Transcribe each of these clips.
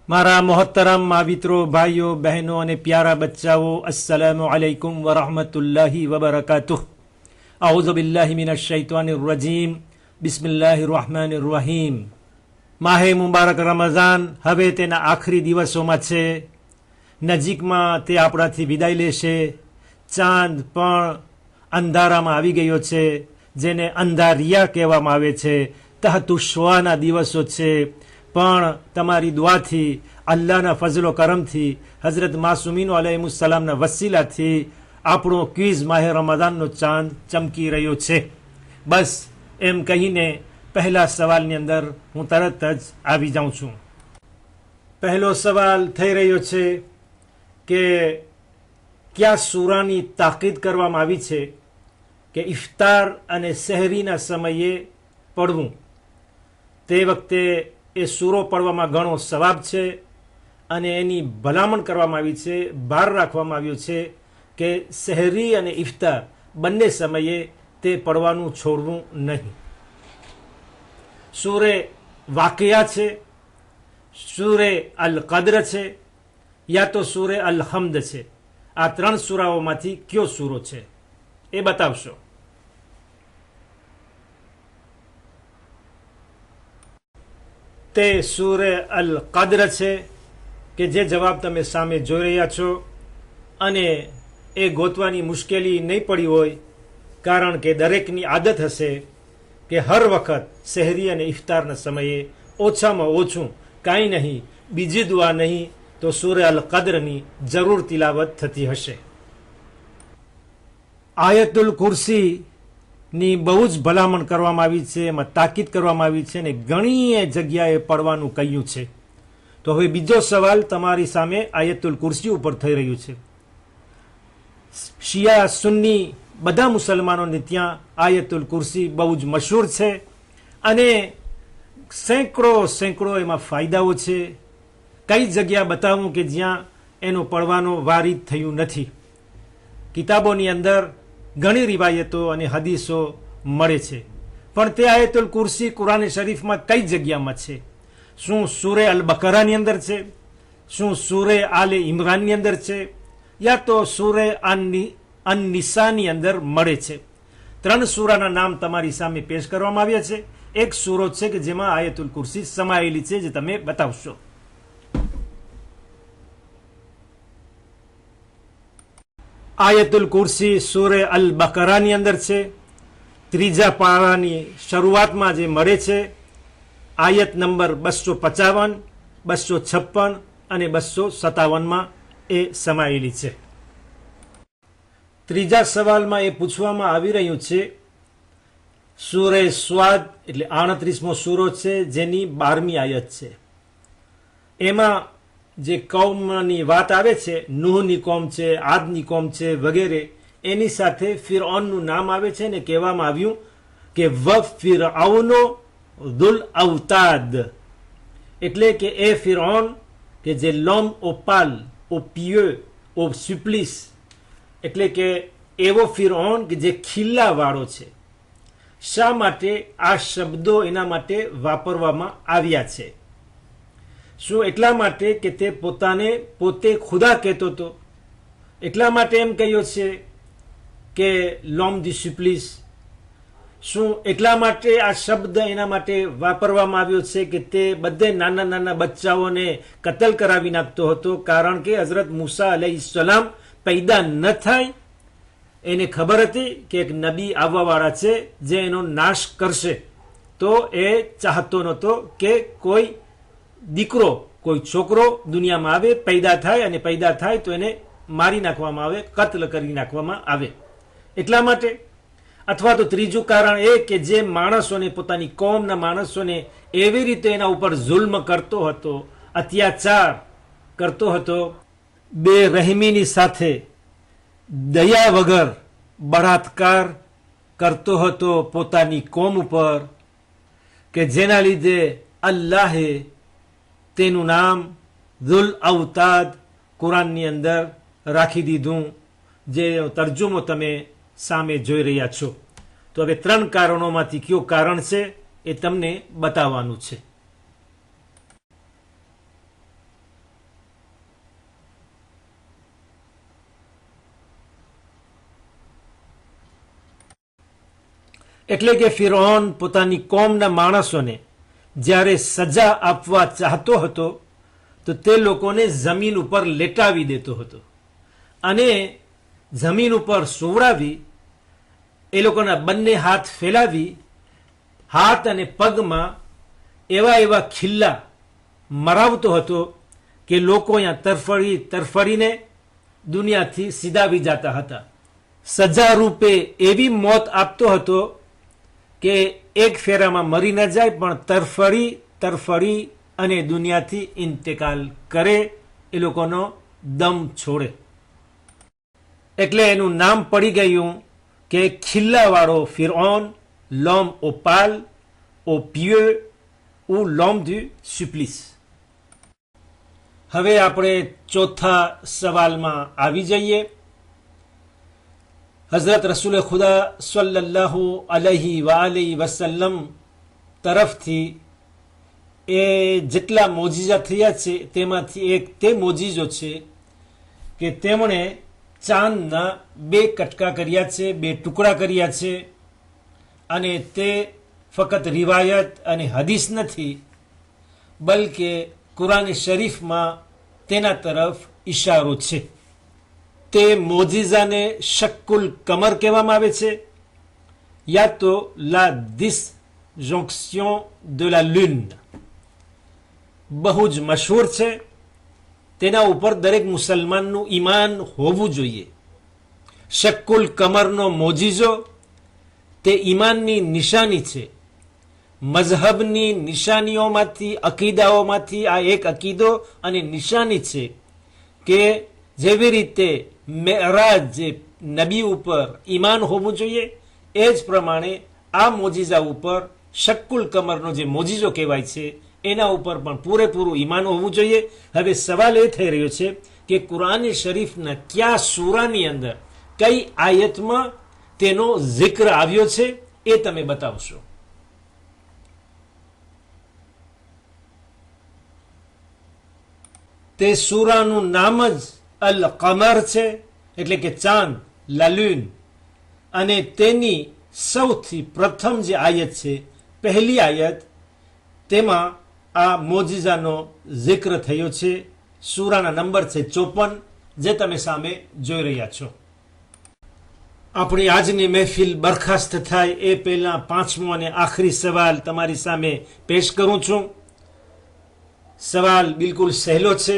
મારા મોહતરમ મિત્રો, ભાઈઓ, બહેનો અને પ્યારા બચ્ચાઓ, અસ્સલામુ અલૈકુમ વરહમતુલ્લાહિ વબરકાતુહ. અઉઝુ બિલ્લાહિ મિનશ શૈતાનિર રજીમ. બિસ્મિલ્લાહિર રહમાનિર રહીમ. માહે મુબારક રમઝાન હવે તેના આખરી દિવસોમાં છે. નજીકમાં તે આપણાથી વિદાય લેશે. ચાંદ પણ અંધારામાં આવી ગયો છે, જેને અંધારિયા કહેવામાં આવે છે. તહતુશ્વાના દિવસો છે, પણ તમારી દુઆથી, અલ્લાહના ફઝલો કરમથી, હઝરત માસુમીનો અલૈહિસ્સલામના વસીલાથી આપણો ક્વિઝ માહે રમઝાનનો ચાંદ ચમકી રહ્યો છે. બસ એમ કહીને પહેલા સવાલની અંદર હું તરત જ આવી જાઉં છું. પહેલો સવાલ થઈ રહ્યો છે કે કયા સૂરાની તાકીદ કરવામાં આવી છે કે ઇફતાર અને સહેરીના સમયે પડવું. તે વખતે એ સૂરો પડવામાં ઘણો સવાબ છે અને એની ભલામણ કરવામાં આવી છે, ભાર રાખવામાં આવ્યો છે કે સહેરી અને ઇફતાર બંને સમયે તે પડવાનું છોડવું નહીં. સૂરે વાકિયા છે, સૂરે અલ કદ્ર છે, યા તો સૂરે અલ હમ્દ છે. આ ત્રણ સૂરાઓમાંથી કયો સૂરો છે એ બતાવશો. તે સૂરે અલ કદ્ર છે કે જે જવાબ તમે સામે જોઈ રહ્યા છો, અને એ ગોતવાની મુશ્કેલી નહીં પડી હોય, કારણ કે દરેકની આદત હશે કે હર વખત સહેરી અને ઇફતારના સમયે ઓછામાં ઓછું કાંઈ નહીં, બીજી દુઆ નહીં તો સૂરે અલ કદ્રની જરૂર તિલાવત થતી હશે. આયતુલ કુરસી ની બહુ જ ભલામણ કરવામાં આવી છે, એમાં તાકીદ કરવામાં આવી છે અને ઘણી જગ્યાએ પડવાનું કહ્યું છે. તો હવે બીજો સવાલ તમારી સામે આયતુલ કુરસી ઉપર થઈ રહ્યું છે. શિયા સુન્ની બધા મુસલમાનોને ત્યાં આયતુલ કુરસી બહુ જ મશહૂર છે અને સેંકડો એમાં ફાયદાઓ છે. કઈ જગ્યા બતાવું કે જ્યાં એનો પડવાનો વારિદ થયું નથી. કિતાબોની અંદર ઘણી રિવાયતો અને હદીસો મળે છે, પણ તે આયતુલ કુરસી કુરાન શરીફમાં કઈ જગ્યામાં છે? શું સૂરે અલ બકરાની અંદર છે? શું સૂરે આલે ઇમરાનની અંદર છે? યા તો સૂરે અન નિસાની અંદર મળે છે? ત્રણ સૂરાના નામ તમારી સામે પેશ કરવામાં આવ્યા છે. એક સૂરો છે કે જેમાં આયતુલ કુરસી સમાયેલી છે, જે તમે બતાવશો. આયતુલ કુરસી સૂરે અલ બકરાની અંદર છે. ત્રીજા પારાની શરૂઆતમાં જે મળે છે, આયત નંબર 255, 256 અને 257માં એ સમાયેલી છે. ત્રીજા સવાલમાં એ પૂછવામાં આવી રહ્યું છે, સૂરે સ્વાદ એટલે 38મો સૂરો છે, જેની 12મી આયત છે. એમાં જે કૌમની વાત આવે છે, નૂહની કોમ છે, આદની કોમ છે વગેરે, એની સાથે ફિરૌનનું નામ આવે છે ને કહેવામાં આવ્યું કે વ ફિરઔનો દુલ અવતાદ, એટલે કે એ ફિરૌન કે જે લોમ ઓ પાલ ઓ પિયો ઓ સુપ્લિસ, એટલે કે એવો ફિરૌન કે જે ખિલ્લાવાળો છે. શા માટે આ શબ્દો એના માટે વાપરવામાં આવ્યા છે? શું એટલા માટે કે તે પોતે ખુદા કહેતો હતો, એટલા માટે એમ કહ્યું છે કે લોમ દી સુપ્લિસ? શું એટલા માટે આ શબ્દ એના માટે વાપરવામાં આવ્યો છે કે તે બધે નાના નાના બચ્ચાઓને કતલ કરાવી નાખતો હતો, કારણ કે હઝરત મૂસા અલૈહિસ્સલામ પૈદા ન થાય? એને ખબર હતી કે એક નબી આવવાવાળા છે જે એનો નાશ કરશે, તો એ ચાહતો નહોતો કે કોઈ દીકરો, કોઈ છોકરો દુનિયામાં આવે, પૈદા થાય, અને પૈદા થાય તો એને મારી નાખવામાં આવે, કત્લ કરી નાખવામાં આવે. એટલા માટે. અથવા તો ત્રીજું કારણ એ કે જે માણસોને, પોતાની કોમના માણસોને એવી રીતે એના ઉપર જુલ્મ કરતો હતો, અત્યાચાર કરતો હતો, બેરહેમીની સાથે, દયા વગર બળાત્કાર કરતો હતો પોતાની કોમ ઉપર, કે જેના લીધે અલ્લાહે તેનું નામ દુલ અવતાદ કુરાનની અંદર રાખી દીધું, જે તર્જુમો તમે સામે જોઈ રહ્યા છો. તો હવે ત્રણ કારણોમાંથી કયું કારણ છે એ તમને બતાવવાનું છે. એટલે કે ફિરૌન પોતાની કોમના માણસોને જ્યારે સજા આપવા ચાહતો હતો તો તે લોકોને જમીન ઉપર લેટાવી દેતો હતો અને જમીન ઉપર સુવડાવી એ લોકોના બંને હાથ ફેલાવી હાથ અને પગમાં એવા ખિલ્લા મરાવતો હતો કે લોકો અહીંયા તરફડીને દુનિયાથી સીધાવી જતા હતા. સજા રૂપે એવી મોત આપતો હતો કે એક ફેરામાં મરી ન જાય પણ તરફડી અને દુનિયાથી ઇન્તકાલ કરે, એ લોકોનો દમ છોડે. એટલે એનું નામ પડી ગયું કે ખિલ્લાવાળો ફિરૌન, l'homme au pâle, au pieux ou l'homme du supplice. હવે આપણે ચોથા સવાલમાં આવી જઈએ. હઝરત રસૂલ ખુદા સલ્લલ્લાહુ અલૈહિ વસલ્લમ તરફથી એ જેટલા મોજીઝા થયા છે તેમાંથી એક તે મોજીઝો છે કે તેમણે ચાંદના 2 કટકા કર્યા છે, 2 ટુકડા કર્યા છે અને તે ફક્ત રિવાયત અને હદીસ નથી બલકે કુરાન શરીફમાં તેના તરફ ઇશારો છે. તે મોજીઝાને શક્કુલ કમર કહેવામાં આવે છે યા તો la disjonction de la lune. બહુ જ મશહૂર છે. તેના ઉપર દરેક મુસલમાનનું ઈમાન હોવું જોઈએ. શક્કુલ કમરનો મોજીઝો તે ઈમાનની નિશાની છે. મઝહબની નિશાનીઓમાંથી, અકીદાઓમાંથી આ એક અકીદો અને નિશાની છે કે જેવી રીતે મેરાજ જે નબી ઉપર ઈમાન હોવું જોઈએ એ જ પ્રમાણે આ મોજીઝા ઉપર શક્કુલ કમરનો જે મોજીઝો કહેવાય છે એના ઉપર પણ પૂરેપૂરું ઈમાન હોવું જોઈએ. હવે સવાલ એ થઈ રહ્યો છે કે કુરાન શરીફના કયા સૂરાની અંદર કઈ આયતમાં તેનો જિક્ર આવ્યો છે એ તમે બતાવશો. તે સૂરાનું નામ જ અલ કમર છે, એટલે કે ચાંદ, la lune, અને તેની સૌથી પ્રથમ જે આયત છે, પહેલી આયત, તેમાં આ મોજીઝાનો જિક્ર થયો છે. સૂરાના નંબર છે 54, જે તમે સામે જોઈ રહ્યા છો. આપણી આજની મહેફિલ બરખાસ્ત થાય એ પહેલા 5મો અને આખરી સવાલ તમારી સામે પેશ કરું છું. સવાલ બિલકુલ સહેલો છે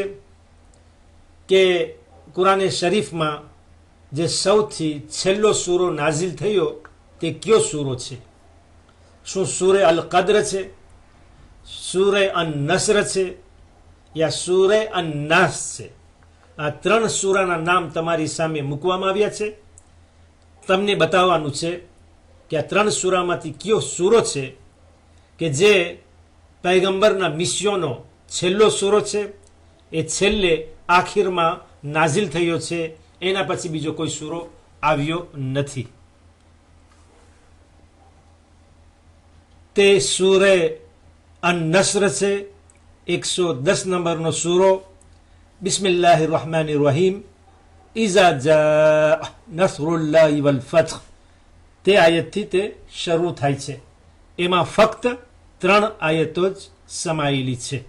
કે કુરાન શરીફમાં જે સૌથી છેલ્લો સૂરો નાઝિલ થયો તે કયો સૂરો છે? શું સૂરે અલ કદ્ર છે, સૂરે અન નસર છે યા સૂરે અન નાસ છે? આ 3 સૂરાના નામ તમારી સામે મૂકવામાં આવ્યા છે. તમને બતાવવાનું છે કે આ 3 સૂરામાંથી કયો સૂરો છે કે જે પૈગંબરના મિશનનો છેલ્લો સૂરો છે, એ છેલ્લે આખિરમાં નાઝિલ થયો છે, એના પછી બીજો કોઈ સૂરો આવ્યો નથી. તે સૂરે અન નસર છે, 110 નંબરનો સૂરો. બિસ્મિલ્લાહિર રહમાનિર રહીમ. ઇઝા જા નસરુલ્લાહિ વલ ફથ. તે આયતથી તે શરૂ થાય છે. એમાં ફક્ત 3 આયતો જ સમાયેલી છે.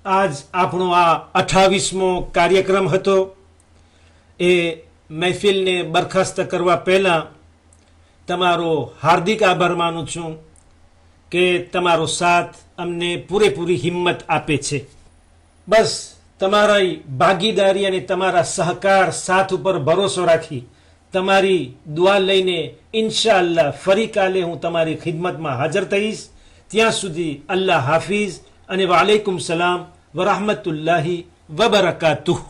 આજ આપણો આ 28મો કાર્યક્રમ હતો. એ મહેફિલને બરખાસ્ત કરવા પહેલાં તમારો હાર્દિક આભાર માનું છું કે તમારો સાથ અમને પૂરેપૂરી હિંમત આપે છે. બસ તમારી ભાગીદારી અને તમારા સહકાર સાથ ઉપર ભરોસો રાખી તમારી દુઆ લઈને ઇન્શાઅલ્લાહ ફરી કાલે હું તમારી ખિદમતમાં હાજર થઈશ. ત્યાં સુધી અલ્લાહ હાફિઝ અને વાલેકુમ સલામ વરહમતુલ્લાહિ વબરકાતુહ.